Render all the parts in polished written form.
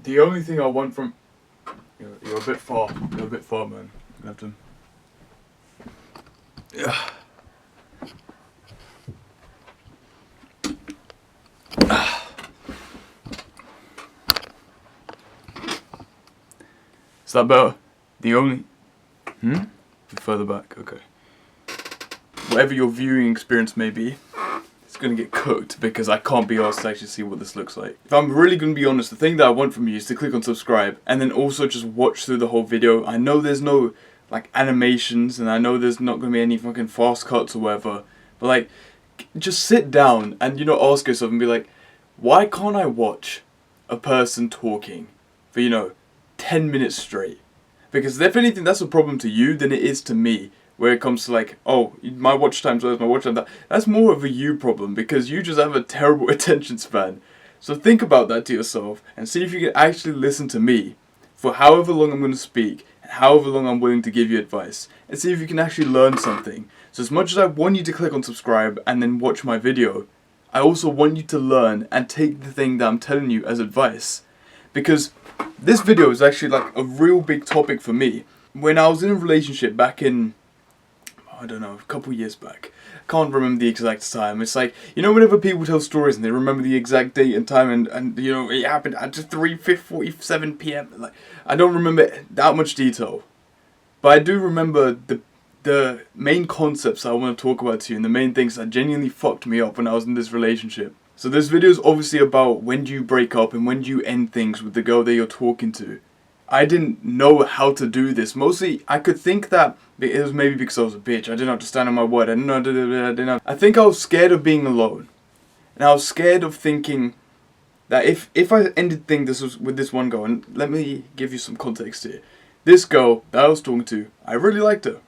The only thing I want from... You're a bit far. You're a bit far, man. You have to... Yeah. Is that better? The only... Further back, okay. Whatever your viewing experience may be, it's gonna get cooked because I can't be asked to actually see what this looks like. If I'm really gonna be honest, the thing that I want from you is to click on subscribe and then also just watch through the whole video. I know there's no like animations and I know there's not gonna be any fucking fast cuts or whatever, but like just sit down and ask yourself and be like, why can't I watch a person talking for 10 minutes straight? Because if anything that's a problem to you than it is to me. Where it comes to like, oh, my watch time's less, my watch time that. That's more of a you problem because you just have a terrible attention span. So think about that to yourself and see if you can actually listen to me for however long I'm going to speak and however long I'm willing to give you advice. And see if you can actually learn something. So as much as I want you to click on subscribe and then watch my video, I also want you to learn and take the thing that I'm telling you as advice. Because this video is actually like a real big topic for me. When I was in a relationship back in... I don't know, a couple years back. I can't remember the exact time. It's like, whenever people tell stories and they remember the exact date and time and it happened at 3:47 p.m. Like, I don't remember that much detail. But I do remember the main concepts I want to talk about to you and the main things that genuinely fucked me up when I was in this relationship. So this video is obviously about when do you break up and when do you end things with the girl that you're talking to. I didn't know how to do this. Mostly, I could think that it was maybe because I was a bitch. I didn't have to stand on my word. I think I was scared of being alone. And I was scared of thinking that if I ended things with this one girl, and let me give you some context here. This girl that I was talking to, I really liked her.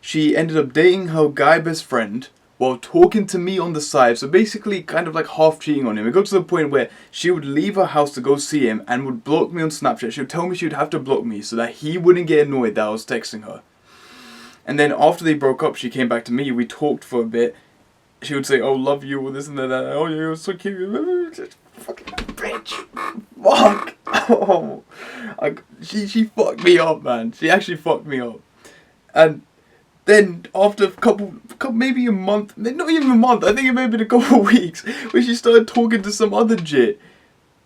She ended up dating her guy best friend while talking to me on the side, so basically kind of like half cheating on him. It got to the point where she would leave her house to go see him and would block me on Snapchat. She would tell me she would have to block me so that he wouldn't get annoyed that I was texting her. And then after they broke up, she came back to me, we talked for a bit. She would say, oh, love you, or this and that, oh, you're so cute. Just fucking bitch. Fuck. Oh. She fucked me up, man. She actually fucked me up. And then after a couple, maybe a month, not even a month, I think it may have been a couple of weeks, where she started talking to some other jit.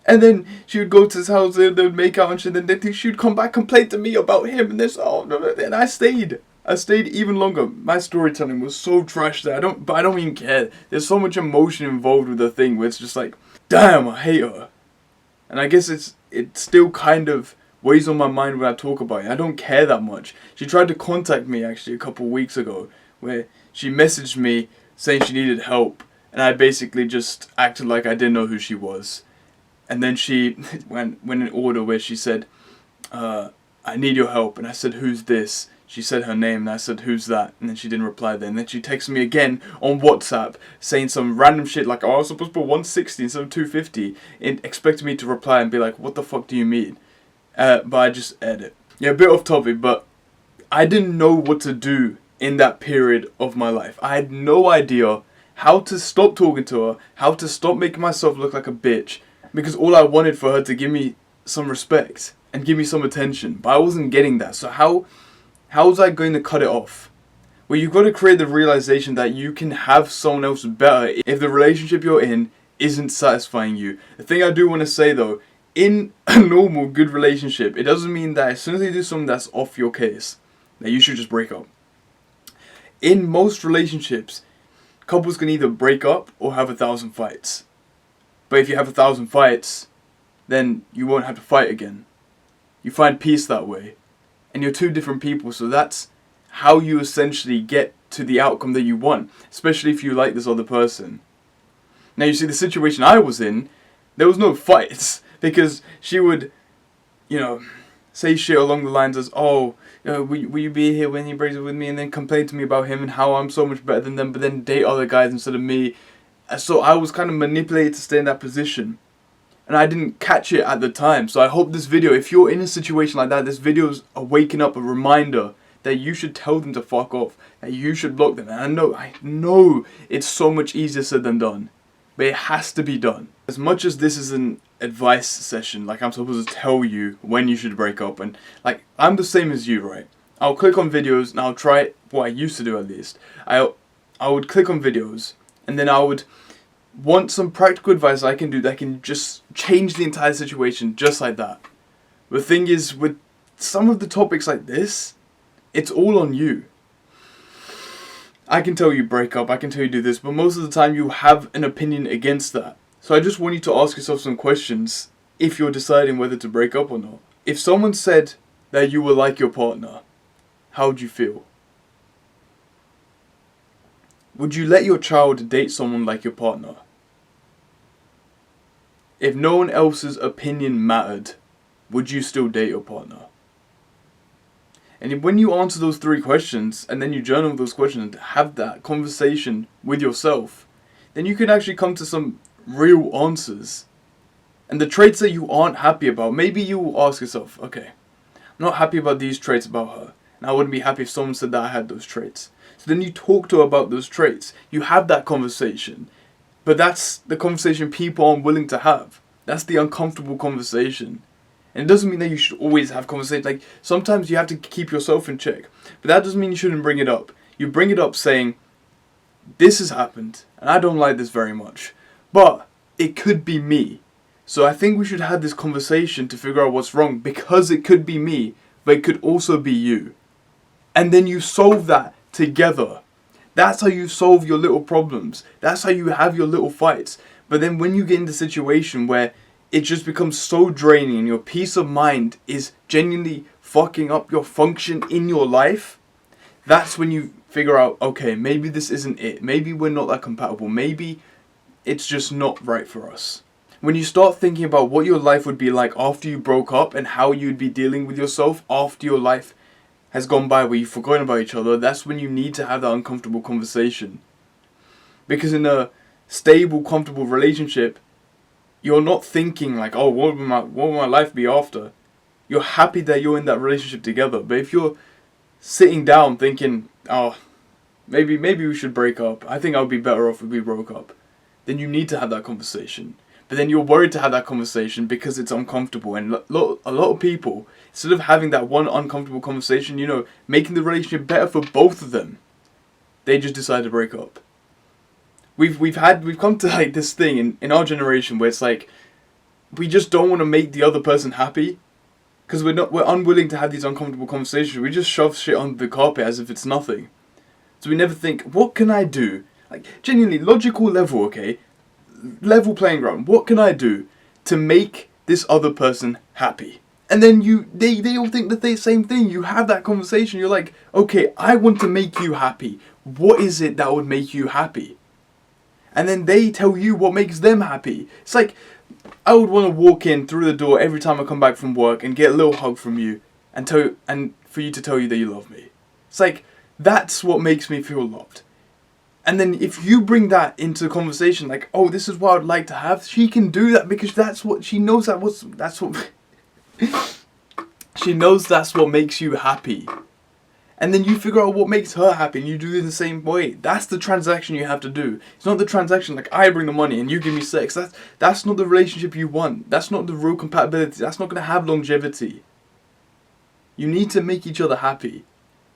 And then she would go to his house, they would make out and shit, and then she would come back and complain to me about him, and this, and I stayed even longer. My storytelling was so trash that I don't even care. There's so much emotion involved with the thing where it's just like, damn, I hate her. And I guess it still kind of weighs on my mind when I talk about it. I don't care that much. She tried to contact me actually a couple of weeks ago where she messaged me saying she needed help and I basically just acted like I didn't know who she was. And then she went in order where she said, I need your help. And I said, who's this? She said her name and I said, who's that? And then she didn't reply then. And then she texted me again on WhatsApp saying some random shit like, oh, I was supposed to put 160 instead of 250 and expecting me to reply and be like, what the fuck do you mean? But I just edit. Yeah, a bit off topic, but I didn't know what to do in that period of my life. I had no idea how to stop talking to her, how to stop making myself look like a bitch, because all I wanted for her to give me some respect and give me some attention, but I wasn't getting that. So how was I going to cut it off? Well, you've got to create the realization that you can have someone else better if the relationship you're in isn't satisfying you. The thing I do want to say though, in a normal, good relationship, it doesn't mean that as soon as they do something that's off your case, that you should just break up. In most relationships, couples can either break up or have 1,000 fights. But if you have 1,000 fights, then you won't have to fight again. You find peace that way. And you're two different people, so that's how you essentially get to the outcome that you want, especially if you like this other person. Now you see, the situation I was in, there was no fights. Because she would, say shit along the lines as, oh, will you be here when he breaks up with me? And then complain to me about him and how I'm so much better than them, but then date other guys instead of me. So I was kind of manipulated to stay in that position. And I didn't catch it at the time. So I hope this video, if you're in a situation like that, this video is a waking up, a reminder that you should tell them to fuck off. That you should block them. And I know it's so much easier said than done. But it has to be done. As much as this is an advice session. Like, I'm supposed to tell you when you should break up. And, like, I'm the same as you, right? I'll click on videos and I'll try what I used to do at least. I would click on videos and then I would want some practical advice I can do that can just change the entire situation just like that. The thing is, with some of the topics like this, it's all on you. I can tell you break up, I can tell you do this, but most of the time you have an opinion against that. So I just want you to ask yourself some questions if you're deciding whether to break up or not. If someone said that you were like your partner, how would you feel? Would you let your child date someone like your partner? If no one else's opinion mattered, would you still date your partner? And when you answer those 3 questions, and then you journal those questions and have that conversation with yourself, then you can actually come to some real answers. And the traits that you aren't happy about, maybe you will ask yourself, okay, I'm not happy about these traits about her, and I wouldn't be happy if someone said that I had those traits. So then you talk to her about those traits. You have that conversation. But that's the conversation people aren't willing to have. That's the uncomfortable conversation. And it doesn't mean that you should always have conversations. Like, sometimes you have to keep yourself in check. But that doesn't mean you shouldn't bring it up. You bring it up saying, this has happened, and I don't like this very much. But it could be me. So I think we should have this conversation to figure out what's wrong, because it could be me, but it could also be you. And then you solve that together. That's how you solve your little problems. That's how you have your little fights. But then when you get into a situation where it just becomes so draining and your peace of mind is genuinely fucking up your function in your life, that's when you figure out, okay, maybe this isn't it. Maybe we're not that compatible. Maybe it's just not right for us. When you start thinking about what your life would be like after you broke up and how you'd be dealing with yourself after your life has gone by where you've forgotten about each other, that's when you need to have that uncomfortable conversation. Because in a stable, comfortable relationship, you're not thinking like, oh, what will my life be after? You're happy that you're in that relationship together. But if you're sitting down thinking, oh, maybe we should break up, I think I would be better off if we broke up, then you need to have that conversation. But then you're worried to have that conversation because it's uncomfortable. And a lot of people, instead of having that one uncomfortable conversation, making the relationship better for both of them, they just decide to break up. We've come to like this thing in our generation where it's like, we just don't want to make the other person happy because we're unwilling to have these uncomfortable conversations. We just shove shit under the carpet as if it's nothing. So we never think, what can I do? Like, genuinely, logical level, okay? Level playing ground. What can I do to make this other person happy? And then they all think the same thing. You have that conversation. You're like, okay, I want to make you happy. What is it that would make you happy? And then they tell you what makes them happy. It's like, I would want to walk in through the door every time I come back from work and get a little hug from you and for you to tell you that you love me. It's like, that's what makes me feel loved. And then if you bring that into the conversation, like, oh, this is what I'd like to have, she can do that because that's what she knows. She knows that's what makes you happy. And then you figure out what makes her happy and you do it in the same way. That's the transaction you have to do. It's not the transaction like I bring the money and you give me sex. That's not the relationship you want. That's not the real compatibility. That's not going to have longevity. You need to make each other happy.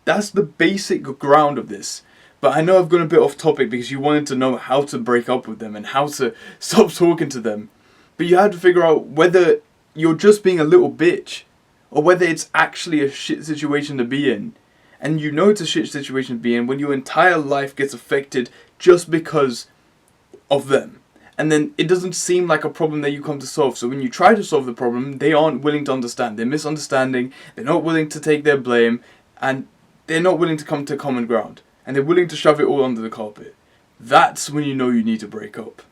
That's the basic ground of this. But I know I've gone a bit off topic because you wanted to know how to break up with them and how to stop talking to them. But you have to figure out whether you're just being a little bitch or whether it's actually a shit situation to be in. And you know it's a shit situation to be in when your entire life gets affected just because of them. And then it doesn't seem like a problem that you come to solve. So when you try to solve the problem, they aren't willing to understand. They're misunderstanding. They're not willing to take their blame. And they're not willing to come to common ground. And they're willing to shove it all under the carpet. That's when you know you need to break up.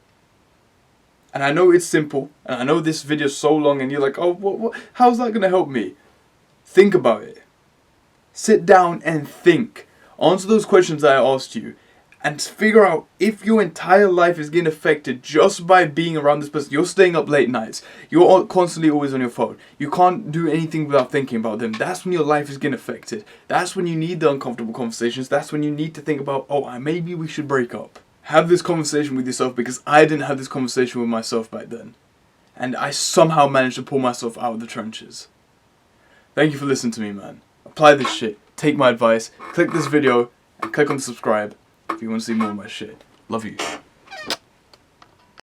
And I know it's simple. And I know this video is so long and you're like, oh, what? How's that going to help me? Think about it. Sit down and think. Answer those questions that I asked you. And figure out if your entire life is getting affected just by being around this person. You're staying up late nights. You're constantly always on your phone. You can't do anything without thinking about them. That's when your life is getting affected. That's when you need the uncomfortable conversations. That's when you need to think about, oh, maybe we should break up. Have this conversation with yourself because I didn't have this conversation with myself back then. and I somehow managed to pull myself out of the trenches. Thank you for listening to me, man. Apply this shit. Take my advice. Click this video and click on subscribe if you want to see more of my shit. Love you.